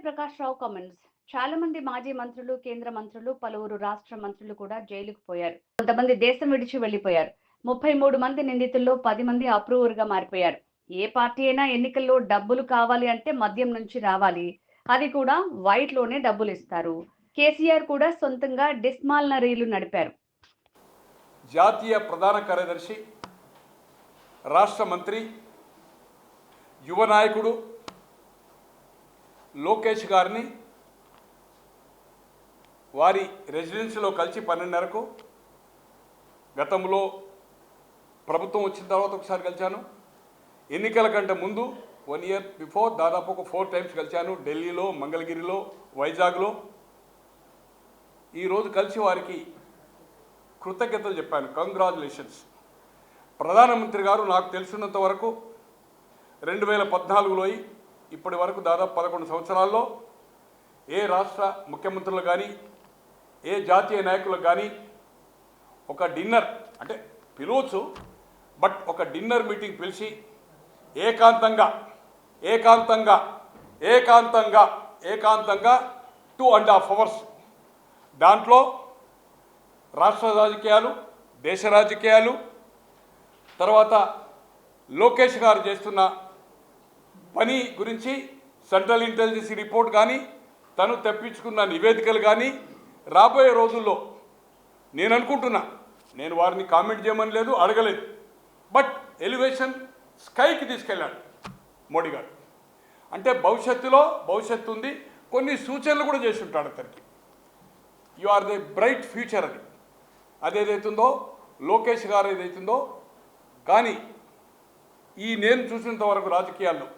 ప్రకాష్ రావు comments. చాలా మంది మాజీ మంత్రులు, కేంద్ర మంత్రులు, పలువురు రాష్ట్ర మంత్రులు కూడా జైలుకు పోయారు. కొంతమంది దేశం విడిచి వెళ్లిపోయారు. 33 మంది నిందితుల్లో 10 మంది అప్రూవర్గా మారిపోయారు. ఏ పార్టీ అయినా ఎన్నికల్లో డబ్బులు కావాలి అంటే మద్యం నుంచి రావాలి. అది కూడా వైట్లోనే డబ్బులు ఇస్తారు. కేసీఆర్ కూడా సొంతంగా డిస్మాల్నరీలు నడిపారు. జాతీయ ప్రధాన కార్యదర్శి, రాష్ట్ర మంత్రి, యువ నాయకుడు లోకేష్ గారిని వారి రెసిడెన్సీలో కలిసి 12:30కు గతంలో ప్రభుత్వం వచ్చిన తర్వాత ఒకసారి కలిశాను. ఎన్నికల కంటే ముందు 1 ఇయర్ బిఫోర్ దాదాపు ఒక 4 టైమ్స్ కలిశాను. ఢిల్లీలో, మంగళగిరిలో, వైజాగ్లో. ఈరోజు కలిసి వారికి కృతజ్ఞతలు చెప్పాను. కంగ్రాచులేషన్స్. ప్రధానమంత్రి గారు నాకు తెలిసినంత వరకు 2014లో ఇప్పటి వరకు దాదాపు 11 సంవత్సరాల్లో ఏ రాష్ట్ర ముఖ్యమంత్రులు కానీ ఏ జాతీయ నాయకులకు కానీ ఒక డిన్నర్ అంటే పిలవచ్చు, బట్ ఒక డిన్నర్ మీటింగ్ పిలిచి ఏకాంతంగా 2.5 hours దాంట్లో రాష్ట్ర రాజకీయాలు, దేశ రాజకీయాలు, తర్వాత లోకేష్ గారు చేస్తున్న పని గురించి సెంట్రల్ ఇంటెలిజెన్స్ రిపోర్ట్ కానీ, తను తెప్పించుకున్న నివేదికలు కానీ, రాబోయే రోజుల్లో నేను అనుకుంటున్నా, నేను వారిని కామెంట్ చేయమని లేదు, అడగలేదు, బట్ ఎలివేషన్ స్కైకి తీసుకెళ్ళాడు మోడీ గారు. అంటే భవిష్యత్తు ఉంది. కొన్ని సూచనలు కూడా చేసి ఉంటాడు అతనికి. You are the bright future అని. అదేదైతుందో లోకేష్ గారు ఏదైతుందో, కానీ నేను చూసినంత వరకు రాజకీయాల్లో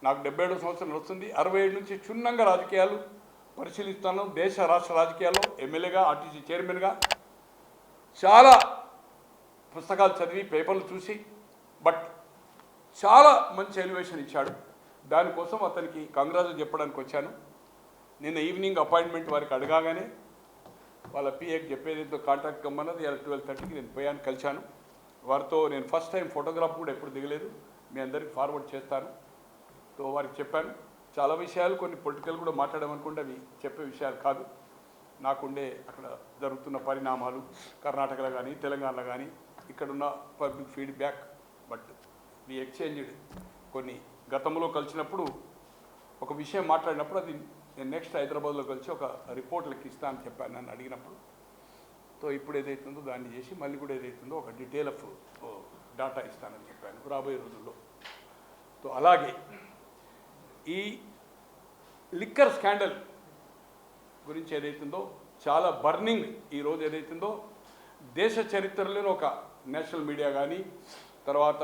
నాకు 77 సంవత్సరాలు వస్తుంది. 67 నుంచి క్షుణ్ణంగా రాజకీయాలు పరిశీలిస్తాను. దేశ రాష్ట్ర రాజకీయాల్లో ఎమ్మెల్యేగా, ఆర్టీసీ చైర్మన్గా చాలా పుస్తకాలు చదివి, పేపర్లు చూసి, బట్ చాలా మంచి ఎలివేషన్ ఇచ్చాడు. దానికోసం అతనికి కంగ్రాచులేట్ చెప్పడానికి వచ్చాను. నిన్న ఈవినింగ్ అపాయింట్మెంట్ వారికి అడగాగానే వాళ్ళ పిఏకి చెప్పేది కాంటాక్ట్ కమ్మన్నది. 12:30కి నేను పోయాను, కలిశాను. వారితో నేను ఫస్ట్ టైం ఫోటోగ్రాఫ్ కూడా ఎప్పుడు దిగలేదు. మీ అందరికి ఫార్వర్డ్ చేస్తాను. సో వారికి చెప్పాను. చాలా విషయాలు, కొన్ని పొలిటికల్ కూడా మాట్లాడమనుకుంటే అవి చెప్పే విషయాలు కాదు. నాకుండే అక్కడ జరుగుతున్న పరిణామాలు కర్ణాటకలో కానీ, తెలంగాణలో కానీ, ఇక్కడున్న public feedback. But we exchanged కొన్ని గతంలో కలిసినప్పుడు ఒక విషయం మాట్లాడినప్పుడు అది నేను నెక్స్ట్ హైదరాబాద్లో కలిసి ఒక రిపోర్ట్ లెక్కిస్తా అని చెప్పాను నన్ను అడిగినప్పుడు. సో ఇప్పుడు ఏదైతుందో దాన్ని చేసి మళ్ళీ కూడా ఏదైతుందో ఒక డీటెయిల్ ఆఫ్ డాటా ఇస్తానని చెప్పాను రాబోయే రోజుల్లో. సో అలాగే ఈ లిక్కర్ స్కాండల్ గురించి ఏదైతుందో చాలా బర్నింగ్ ఈరోజు ఏదైతుందో దేశ చరిత్రలోనే ఒక నేషనల్ మీడియా కానీ, తర్వాత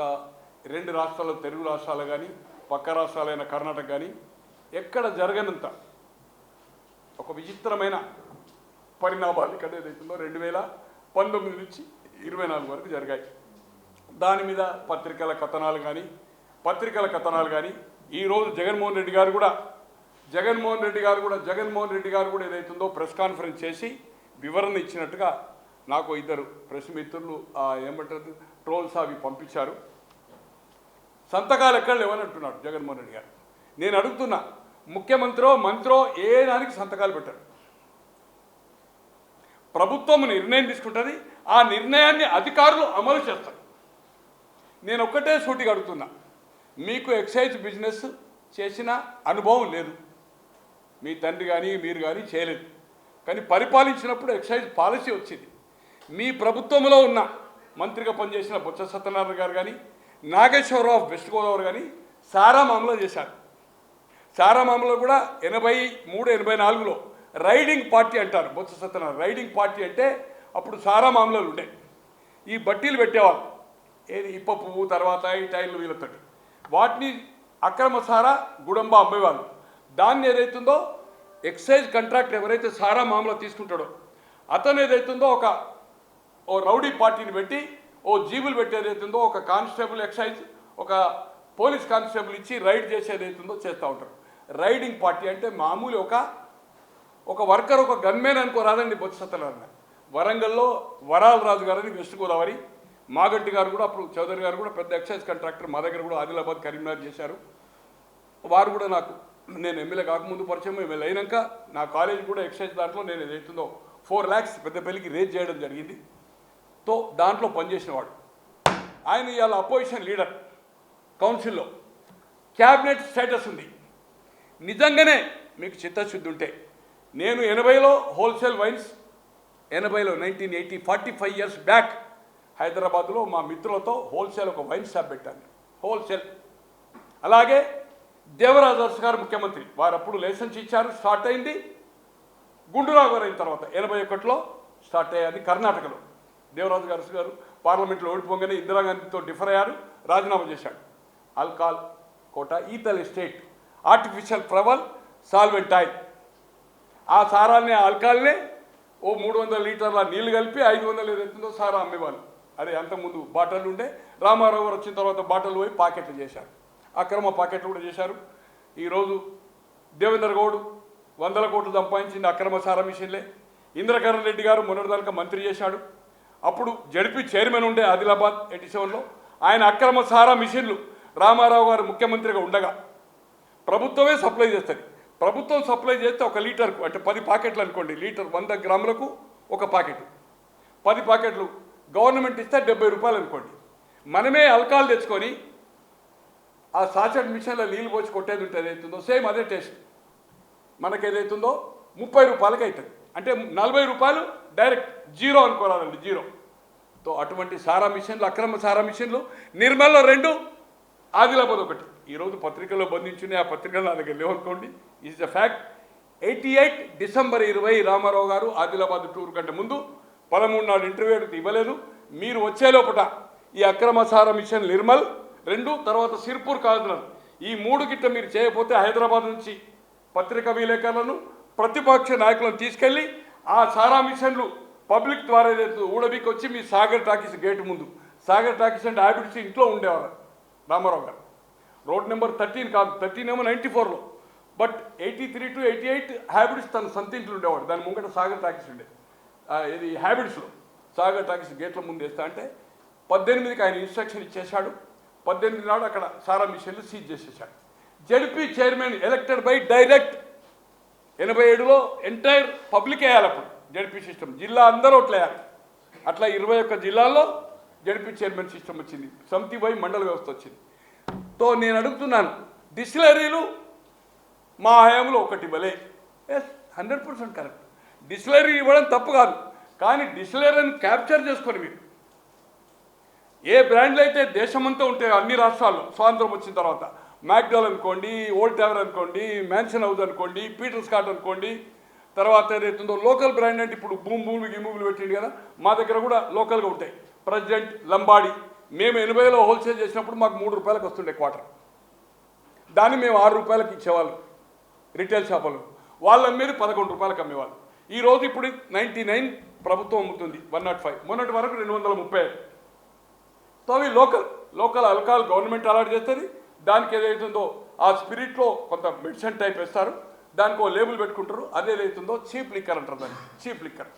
2 రాష్ట్రాలు, తెలుగు రాష్ట్రాలు కానీ, పక్క రాష్ట్రాలైన కర్ణాటక కానీ ఎక్కడ జరగనంత ఒక విచిత్రమైన పరిణామాలు ఇక్కడ ఏదైతుందో 2019 నుంచి 24 వరకు జరిగాయి. దాని మీద పత్రికల కథనాలు కానీ ఈరోజు జగన్మోహన్ రెడ్డి గారు కూడా ఏదైతుందో ప్రెస్ కాన్ఫరెన్స్ చేసి వివరణ ఇచ్చినట్టుగా నాకు 2 ప్రెస్ మిత్రులు ఏమంటారు ట్రోల్స్ అవి పంపించారు. సంతకాలు ఎక్కడ లేవని అంటున్నాడు జగన్మోహన్ రెడ్డి గారు. నేను అడుగుతున్నా, ముఖ్యమంత్రో మంత్రో ఏ దానికి సంతకాలు పెట్టారు? ప్రభుత్వం నిర్ణయం తీసుకుంటుంది, ఆ నిర్ణయాన్ని అధికారులు అమలు చేస్తారు. నేను ఒక్కటే సూటిగా అడుగుతున్నా, మీకు ఎక్సైజ్ బిజినెస్ చేసిన అనుభవం లేదు, మీ తండ్రి కానీ మీరు కానీ చేయలేదు, కానీ పరిపాలించినప్పుడు ఎక్సైజ్ పాలసీ వచ్చింది. మీ ప్రభుత్వంలో ఉన్న మంత్రిగా పనిచేసిన బొత్స సత్యనారాయణ గారు కానీ, నాగేశ్వరరావు వెస్ట్ గోదావరి కానీ సారా మామూలు చేశారు. సారా మామూలు కూడా 83-84లో రైడింగ్ పార్టీ అంటారు. బొత్స సత్యనారాయణ రైడింగ్ పార్టీ అంటే అప్పుడు సారా మామూలు ఉండే ఈ బట్టీలు పెట్టేవాళ్ళు, ఏది ఇప్ప పువ్వు, తర్వాత ఈ టైర్లు వీళ్ళతో, వాటిని అక్రమ సారా గుడంబా అమ్మేవాళ్ళు. దాన్ని ఏదైతుందో ఎక్సైజ్ కాంట్రాక్ట్ ఎవరైతే సారా మామూలు తీసుకుంటాడో అతను ఏదైతుందో ఓ రౌడీ పార్టీని పెట్టి ఓ జీబులు పెట్టి ఏదైతుందో ఒక కానిస్టేబుల్ ఎక్సైజ్, ఒక పోలీస్ కానిస్టేబుల్ ఇచ్చి రైడ్ చేసేది అవుతుందో చేస్తూ ఉంటారు. రైడింగ్ పార్టీ అంటే మామూలు ఒక వర్కర్, ఒక గన్మెన్ అనుకోరాదండి. బొత్స సత్యనారాయణ వరంగల్లో వరాల రాజు గారని వెస్ట్ గోదావరి, మాగంటి గారు కూడా అప్పుడు చౌదరి గారు కూడా పెద్ద ఎక్సైజ్ కాంట్రాక్టర్, మా దగ్గర కూడా ఆదిలాబాద్, కరీంనగర్ చేశారు. వారు కూడా నాకు నేను ఎమ్మెల్యే కాకముందు పరిచయం, ఎమ్మెల్యే అయినాక నా కాలేజ్ కూడా ఎక్సైజ్ దాంట్లో నేను ఏదైతుందో 4 lakhs పెద్దపల్లికి రేజ్ చేయడం జరిగింది. తో దాంట్లో పనిచేసినవాడు ఆయన. ఇవాళ అపోజిషన్ లీడర్, కౌన్సిల్లో క్యాబినెట్ స్టేటస్ ఉంది. నిజంగానే మీకు చిత్తశుద్ధి ఉంటే నేను 80లో హోల్సేల్ వైన్స్, 80లో 1980 45 years బ్యాక్ హైదరాబాద్లో మా మిత్రులతో హోల్సేల్ ఒక వైన్ షాప్ పెట్టాను, హోల్సేల్. అలాగే దేవరాజర్స్ గారు ముఖ్యమంత్రి, వారు అప్పుడు లైసెన్స్ ఇచ్చారు, స్టార్ట్ అయింది. గుండూరావు గారు అయిన తర్వాత 81లో స్టార్ట్ అయ్యాది కర్ణాటకలో. దేవరాజు గారు పార్లమెంట్లో ఓడిపోగానే ఇందిరాగాంధీతో డిఫర్ అయ్యారు, రాజీనామా చేశాడు. ఆల్కహాల్ కోట, ఈథల్ ఎస్టేట్, ఆర్టిఫిషియల్ ఫ్లవర్, సాల్వెంట్ ఆయిల్. ఆ సారాన్ని, ఆల్కహాల్నే ఓ 300 లీటర్ల నీళ్లు కలిపి 500 ఏదైతుందో సారా అమ్మేవాళ్ళు. అదే అంతకుముందు బాటలు ఉండే. రామారావు గారు వచ్చిన తర్వాత బాటలు పోయి పాకెట్లు చేశారు, అక్రమ పాకెట్లు కూడా చేశారు. ఈరోజు దేవేందర్ గౌడ్ 100 కోట్లు సంపాదించింది అక్రమ సారా మిషన్లే. ఇంద్రకరణ్ రెడ్డి గారు మొన్నటిదాకా మంత్రి చేశాడు, అప్పుడు జడ్పీ చైర్మన్ ఉండే ఆదిలాబాద్ 87లో. ఆయన అక్రమ సారా మిషన్లు రామారావు గారు ముఖ్యమంత్రిగా ఉండగా ప్రభుత్వమే సప్లై చేస్తుంది. ప్రభుత్వం సప్లై చేస్తే 1 లీటర్కు అంటే 10 పాకెట్లు అనుకోండి, లీటర్ 100 గ్రాములకు 1 పాకెట్, 10 పాకెట్లు గవర్నమెంట్ ఇస్తే 70 రూపాయలు అనుకోండి. మనమే ఆల్కహాల్ తెచ్చుకొని ఆ సాచెట్ మిషన్లో నీళ్ళు పోసి కొట్టేది ఉంటుంది, ఏదైతుందో సేమ్ అదే టేస్ట్. మనకి ఏదైతుందో 30 రూపాయలకి అవుతుంది, అంటే 40 రూపాయలు డైరెక్ట్ జీరో అనుకోరాలండి, జీరో. తో అటువంటి సారా మిషన్లు, అక్రమ సారా మిషన్లు నిర్మల్లో 2, ఆదిలాబాద్ 1. ఈరోజు పత్రికల్లో బంధించున్నాయి, ఆ పత్రికలు నా దగ్గర లేవనుకోండి. Is the fact. 88 December 20 Ramarao గారు ఆదిలాబాద్ టూర్ కంటే ముందు 13 నాడు ఇంటర్వ్యూ ఇవ్వలేదు. మీరు వచ్చే లోపల ఈ అక్రమ సారా మిషన్ నిర్మల్ 2, తర్వాత సిర్పూర్ కాదున్నారు, ఈ 3 గిట్ట మీరు చేయకపోతే హైదరాబాద్ నుంచి పత్రికా విలేకరులను, ప్రతిపక్ష నాయకులను తీసుకెళ్ళి ఆ సారా మిషన్లు పబ్లిక్ ద్వారా ఊడబీకి వచ్చి మీ సాగర్ టాకీస్ గేట్ ముందు, సాగర్ టాకీస్ అంటే హ్యాబిట్స్ ఇంట్లో ఉండేవారు రామారావు గారు. రోడ్ నెంబర్ 13 కాదు, 13 ఏమో 94లో, బట్ 83 to 88 హ్యాబిట్స్ తన సొంత ఇంట్లో ఉండేవాడు. దాని ముంగట సాగర్ టాకీస్ ఉండే, ఇది హ్యాబిట్స్లో సాగర్ టాకీస్ గేట్ల ముందు వేస్తా అంటే 18కి ఆయన ఇన్స్ట్రక్షన్ ఇచ్చేశాడు. 18 నాడు అక్కడ సారా మిషన్లు సీజ్ చేసేసాడు. ZP chairman elected by direct. 87లో ఎంటైర్ పబ్లిక్ వేయాలి అప్పుడు జడ్పీ సిస్టమ్, జిల్లా అందరూ ఓట్లు వేయాలి. అట్లా 21 జిల్లాల్లో జడ్పీ చైర్మన్ సిస్టమ్ వచ్చింది, సమితి బై మండల వ్యవస్థ వచ్చింది. తో నేను అడుగుతున్నాను, డిస్టిలరీలు మా హయాంలో 1 ఇవ్వలే. Yes, 100% correct. డిస్టిలరీ ఇవ్వడం తప్పు కాదు, కానీ డిస్టిలరీని క్యాప్చర్ చేసుకొని మీరు ఏ బ్రాండ్లు అయితే దేశమంతా ఉంటాయో అన్ని రాష్ట్రాల్లో స్వాతంత్రం వచ్చిన తర్వాత, మ్యాక్డోల్ అనుకోండి, ఓల్డ్ టవర్ అనుకోండి, మ్యాన్షన్ హౌస్ అనుకోండి, పీటర్ స్కాట్ అనుకోండి, తర్వాత ఏదైతుందో లోకల్ బ్రాండ్ అంటే ఇప్పుడు భూములు గిమూములు పెట్టిండు కదా, మా దగ్గర కూడా లోకల్గా ఉంటాయి. ప్రెసిడెంట్, లంబాడి. మేము 80లో హోల్సేల్ చేసినప్పుడు మాకు 3 రూపాయలకు వస్తుండే క్వార్టర్, దాన్ని మేము 6 రూపాయలకు ఇచ్చేవాళ్ళు రిటైల్ షాపులు, వాళ్ళు అమ్మేది 11 రూపాయలకు అమ్మేవాళ్ళు. ఈరోజు ఇప్పుడు 99 ప్రభుత్వం అమ్ముతుంది, 105, మొన్నటి వరకు 235. సో అవి లోకల్ ఆల్కహాల్ గవర్నమెంట్ అలాట్ చేస్తుంది. దానికి ఏదైతుందో ఆ స్పిరిట్లో కొంత మెడిసిన్ టైప్ వేస్తారు, దానికి ఓ లేబుల్ పెట్టుకుంటారు, అదేదైతుందో చీప్ లిక్కర్ అంటారు దాన్ని, చీప్ లిక్కర్.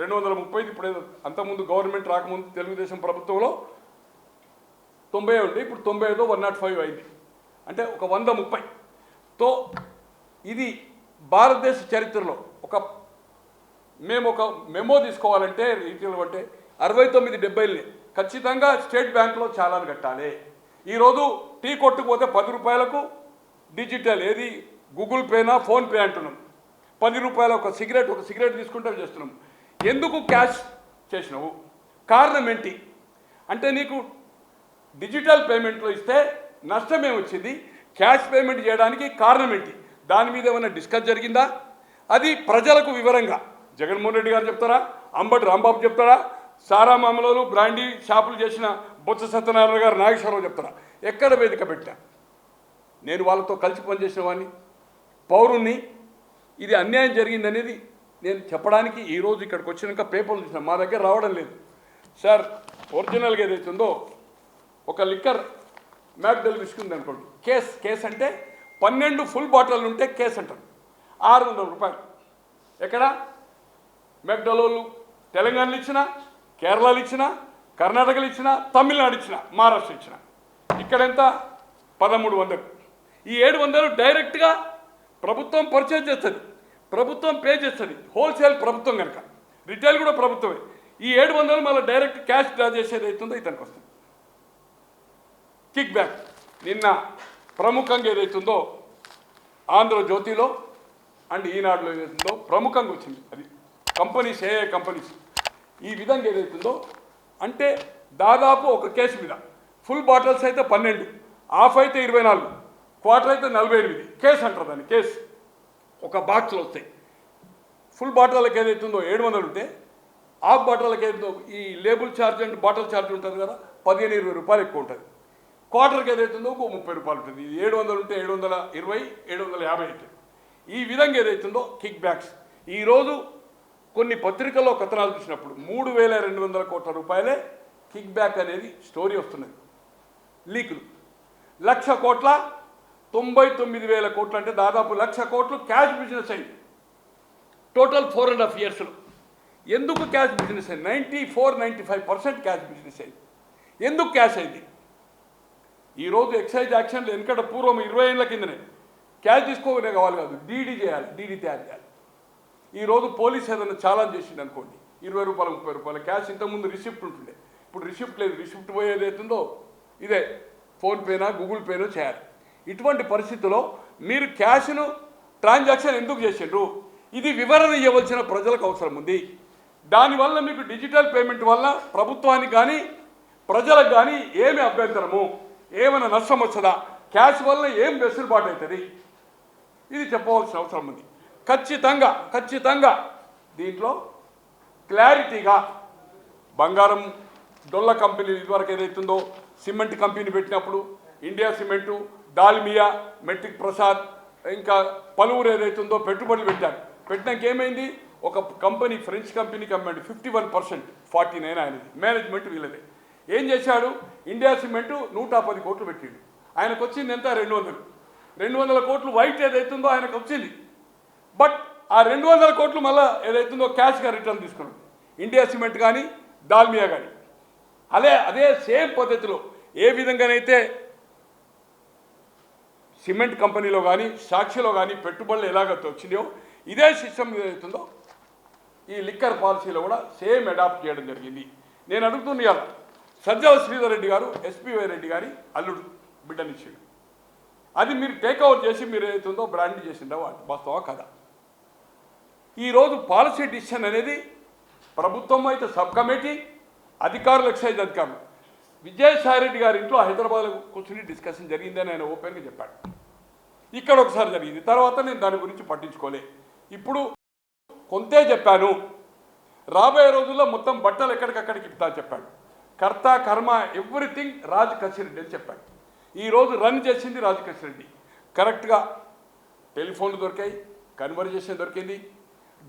230 ఇప్పుడు ఏదో అంతకుముందు గవర్నమెంట్ రాకముందు తెలుగుదేశం ప్రభుత్వంలో 90 ఉండే, ఇప్పుడు 95 105 అయింది, అంటే ఒక 130. తో ఇది భారతదేశ చరిత్రలో మేము ఒక మెమో తీసుకోవాలంటే రీటైల్ అంటే 69-70 ఖచ్చితంగా స్టేట్ బ్యాంక్లో చాలాను కట్టాలి. ఈరోజు టీ కొట్టుకుపోతే 10 రూపాయలకు డిజిటల్, ఏది గూగుల్ పేనా ఫోన్పే అంటున్నాం. 10 రూపాయలు ఒక సిగరెట్ తీసుకుంటే చేస్తున్నాం. ఎందుకు క్యాష్ చేసినావు? కారణం ఏంటి అంటే, నీకు డిజిటల్ పేమెంట్లో ఇస్తే నష్టం ఏమొచ్చింది, క్యాష్ పేమెంట్ చేయడానికి కారణం ఏంటి, దాని మీద ఏమైనా డిస్కస్ జరిగిందా? అది ప్రజలకు వివరంగా జగన్మోహన్ రెడ్డి గారు చెప్తారా, అంబటి రాంబాబు చెప్తారా, సారా మామూలు బ్రాండీ షాపులు చేసిన బొత్స సత్యనారాయణ గారు, నాగేశ్వరరావు చెప్తారా? ఎక్కడ వేదిక పెట్టా? నేను వాళ్ళతో కలిసి పనిచేసిన వాడిని, పౌరుణ్ణి. ఇది అన్యాయం జరిగిందనేది నేను చెప్పడానికి ఈరోజు ఇక్కడికి వచ్చినాక పేపర్లు చూసిన, మా దగ్గర రావడం లేదు సార్. ఒరిజినల్గా ఏదైతుందో ఒక లిక్కర్ మ్యాక్డల్ విస్కీ ఉంది అనుకోండి, కేస్ అంటే 12 ఫుల్ బాటిల్ ఉంటే కేస్ అంటారు, 600 రూపాయలు. ఎక్కడ మెక్డోలోళ్ళు తెలంగాణలో ఇచ్చినా, కేరళలో ఇచ్చినా, కర్ణాటకలో ఇచ్చినా, తమిళనాడు ఇచ్చినా, మహారాష్ట్ర ఇచ్చినా, ఇక్కడ ఎంత 1300. ఈ 700 డైరెక్ట్గా ప్రభుత్వం పర్చేజ్ చేస్తుంది, ప్రభుత్వం పే చేస్తుంది, హోల్సేల్ ప్రభుత్వం కనుక, రిటైల్ కూడా ప్రభుత్వమే. ఈ 700 మళ్ళీ డైరెక్ట్ క్యాష్ డ్రా చేసేది అవుతుందో ఇతనికి వస్తుంది. కిక్ బ్యాక్ నిన్న ప్రముఖంగా ఏదైతుందో ఆంధ్రజ్యోతిలో అండ్ ఈనాడులో ఏదైతుందో ప్రముఖంగా వచ్చింది. అది కంపెనీస్, ఏ కంపెనీస్ ఈ విధంగా ఏదైతుందో అంటే దాదాపు ఒక కేసు మీద ఫుల్ బాటిల్స్ అయితే 12, హాఫ్ అయితే 24, క్వార్టర్ అయితే 48 కేసు అంటారు దాన్ని. కేసు ఒక బాక్స్లో వస్తాయి. ఫుల్ బాటిల్కి ఏదైతుందో 700 ఉంటే హాఫ్ బాటిల్కి ఏదైతుందో ఈ label charge and bottle charge ఉంటుంది కదా, 15-20 రూపాయలు ఎక్కువ ఉంటుంది. క్వార్టర్కి ఏదైతుందో ఒక 30 రూపాయలు ఉంటుంది. ఇది 700 ఉంటే 720, 750 అవుతుంది. ఈ విధంగా ఏదైతుందో కిక్ బ్యాక్స్ ఈరోజు కొన్ని పత్రికల్లో కథనాలు చూసినప్పుడు 3,200 కోట్ల రూపాయలే కిక్ బ్యాక్ అనేది స్టోరీ వస్తున్నది. లీకులు 1,00,000 కోట్ల 99,000 కోట్లు అంటే దాదాపు 1,00,000 కోట్లు క్యాష్ బిజినెస్ అయింది టోటల్ 4.5 ఇయర్స్లో. ఎందుకు క్యాష్ బిజినెస్ అయింది? 94-95% క్యాష్ బిజినెస్ అయింది. ఎందుకు క్యాష్ అయింది? ఈరోజు ఎక్సైజ్ యాక్షన్లు వెనకట పూర్వం 20 ఏళ్ళ కిందనే క్యాష్ తీసుకోవనే కావాలి కాదు, డీడీ చేయాలి, డీడీ తయారు చేయాలి. ఈరోజు పోలీస్ ఏదైనా ఛాలెంజ్ చేసింది అనుకోండి, 20 రూపాయలు 30 రూపాయలు క్యాష్. ఇంతకుముందు రిసిప్ట్ ఉంటుండే, ఇప్పుడు రిసిప్ట్ లేదు. రిసిప్ట్ పోయేది అవుతుందో ఇదే ఫోన్పేనా గూగుల్ పేనో చేయాలి. ఇటువంటి పరిస్థితుల్లో మీరు క్యాష్ను ట్రాన్సాక్షన్ ఎందుకు చేసిండ్రు? ఇది వివరణ ఇవ్వవలసిన ప్రజలకు అవసరం ఉంది. దానివల్ల మీకు డిజిటల్ పేమెంట్ వల్ల ప్రభుత్వానికి కానీ ప్రజలకు కానీ ఏమి అభ్యంతరము, ఏమైనా నష్టం వస్తుందా, క్యాష్ వల్ల ఏం వెసులుబాటు అవుతుంది, ఇది చెప్పవలసిన అవసరం ఉంది. ఖచ్చితంగా దీంట్లో క్లారిటీగా బంగారం డొల్ల కంపెనీ ఇదివరకు ఏదైతుందో సిమెంట్ కంపెనీ పెట్టినప్పుడు India cement, Dalmia, metric Prasad ఇంకా పలువురు ఏదైతుందో పెట్టుబడులు పెట్టారు. పెట్టినాక ఏమైంది? ఒక కంపెనీ ఫ్రెంచ్ కంపెనీకి అమ్మాడు 51%, 49 ఆయనది, మేనేజ్మెంట్ వీళ్ళదే. ఏం చేశాడు? ఇండియా సిమెంటు 110 కోట్లు పెట్టిండు. ఆయనకు వచ్చింది ఎంత? 200 కోట్లు వైట్ ఏదైతుందో ఆయనకు వచ్చింది. బట్ ఆ 200 కోట్లు మళ్ళీ ఏదైతుందో క్యాష్గా రిటర్న్ తీసుకున్నాడు ఇండియా సిమెంట్ కానీ దాల్మియా కానీ. అదే సేమ్ పద్ధతిలో ఏ విధంగానైతే సిమెంట్ కంపెనీలో కానీ సాక్షిలో కానీ పెట్టుబడులు ఎలాగైతే వచ్చిందో ఇదే సిస్టమ్ ఏదైతుందో ఈ లిక్కర్ పాలసీలో కూడా సేమ్ అడాప్ట్ చేయడం జరిగింది. నేను అడుగుతున్నా, సజ్జల శ్రీధర్ రెడ్డి గారు ఎస్పీవై రెడ్డి గారి అల్లుడు బిడ్డనిచ్చాడు. అది మీరు టేక్అవుట్ చేసి మీరు ఏదైతుందో బ్రాండ్ చేసిండో వాస్తవా కదా? ఈరోజు పాలసీ డిసిషన్ అనేది ప్రభుత్వం అయితే సబ్ కమిటీ, అధికారులు ఎక్సైజ్ అధికారులు. విజయసాయి రెడ్డి గారి ఇంట్లో హైదరాబాద్లో కూర్చుని డిస్కషన్ జరిగిందని ఆయన ఓపెన్గా చెప్పాడు. ఇక్కడ ఒకసారి జరిగింది, తర్వాత నేను దాని గురించి పట్టించుకోలే. ఇప్పుడు కొంతే చెప్పాను, రాబోయే రోజుల్లో మొత్తం బట్టలు ఎక్కడికక్కడికి ఇస్తా చెప్పాడు. కర్త కర్మ ఎవ్రీథింగ్ రాజ్ కసిరెడ్డి అని చెప్పాడు. ఈరోజు రన్ చేసింది రాజ్ కసిరెడ్డి. కరెక్ట్గా టెలిఫోన్లు దొరికాయి, కన్వర్జేషన్ దొరికింది.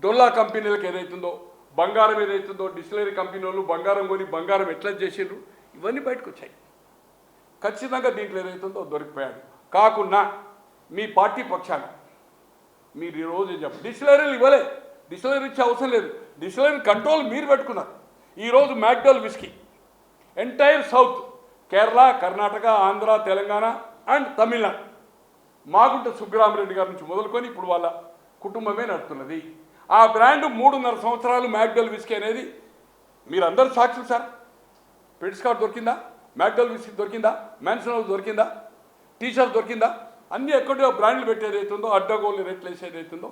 డొల్లా కంపెనీలకు ఏదైతుందో బంగారం ఏదైతుందో డిస్టిలరీ కంపెనీ వాళ్ళు బంగారం కొని బంగారం ఎట్లా చేసిండ్రు ఇవన్నీ బయటకు వచ్చాయి. ఖచ్చితంగా దీంట్లో ఏదైతుందో దొరికిపోయాడు. కాకుండా మీ పార్టీ పక్షాన మీరు ఈరోజు చెప్పండి, డిస్టిలరీలు ఇవ్వలే, డిస్టిలరీ ఇచ్చే అవసరం లేదు, డిస్టిలరీ కంట్రోల్ మీరు పెట్టుకున్నారు. ఈరోజు McDowell whisky entire south, Kerala, Karnataka, Andhra, Telangana and Tamil Nadu, Magunta Subbarama Reddy గారి నుంచి మొదలుకొని ఇప్పుడు వాళ్ళ కుటుంబమే నడుతున్నది. ఆ బ్రాండ్ 3.5 సంవత్సరాలు మ్యాక్డోల్ విస్కీ అనేది మీరందరూ సాక్షులు సార్. పెట్స్కాట్ దొరికిందా? మ్యాక్డోల్ విస్కీ దొరికిందా? మ్యాన్సన్ హౌస్ దొరికిందా? టీషర్ట్ దొరికిందా? అన్నీ ఎక్కడో బ్రాండ్లు పెట్టేది అవుతుందో అడ్డగోళ్ళు రేట్లు వేసేది అవుతుందో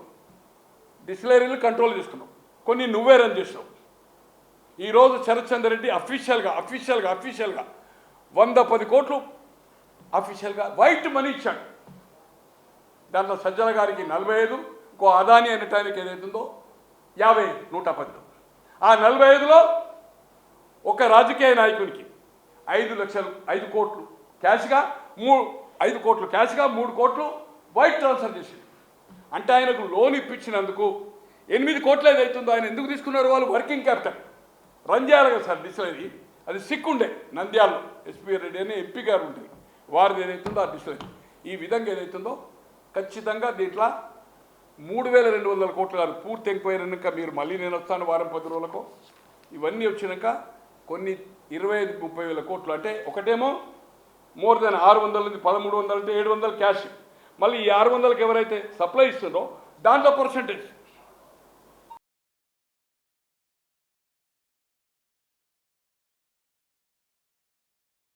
డిస్టిలరీలు కంట్రోల్ చేసుకున్నావు. కొన్ని నువ్వే రన్ చేసినావు. ఈరోజు శరత్ చంద్ర రెడ్డి అఫీషియల్గా 110 కోట్లు అఫీషియల్గా వైట్ మనీ ఇచ్చాడు. దాంట్లో సజ్జల గారికి 45, ఇంకో అదాని అనేటానికి ఏదైతుందో 50, 110. ఆ 45లో ఒక రాజకీయ నాయకునికి 5 కోట్లు క్యాష్గా 5 కోట్లు క్యాష్గా 3 కోట్లు వైట్ ట్రాన్స్ఫర్ చేసింది. అంటే ఆయనకు లోన్ ఇప్పించినందుకు 8 కోట్లు ఏదైతుందో ఆయన ఎందుకు తీసుకున్నారు? వాళ్ళు వర్కింగ్ క్యాపిటల్ రన్ చేయాలి కదా సార్ డిస్టిలరీ. అది సిక్ ఉండే నంద్యాలలో ఎస్పీ రెడ్డి అని ఎంపీ గారు ఉంటుంది, వారిది ఏదైతుందో ఆ డిస్టిలరీ. ఈ విధంగా ఏదైతుందో ఖచ్చితంగా దీంట్లో 3,200 కోట్లు కాదు, పూర్తి ఎంక్వైరీనాక మీరు మళ్ళీ నేను వస్తాను వారం 10 రోజులకు. ఇవన్నీ వచ్చినాక కొన్ని 25-30 వేల కోట్లు. అంటే ఒకటేమో మోర్ దెన్ 600, 1,300 అంటే 700 క్యాష్, మళ్ళీ ఈ 600కి ఎవరైతే సప్లై ఇస్తుందో దాంట్లో పర్సంటేజ్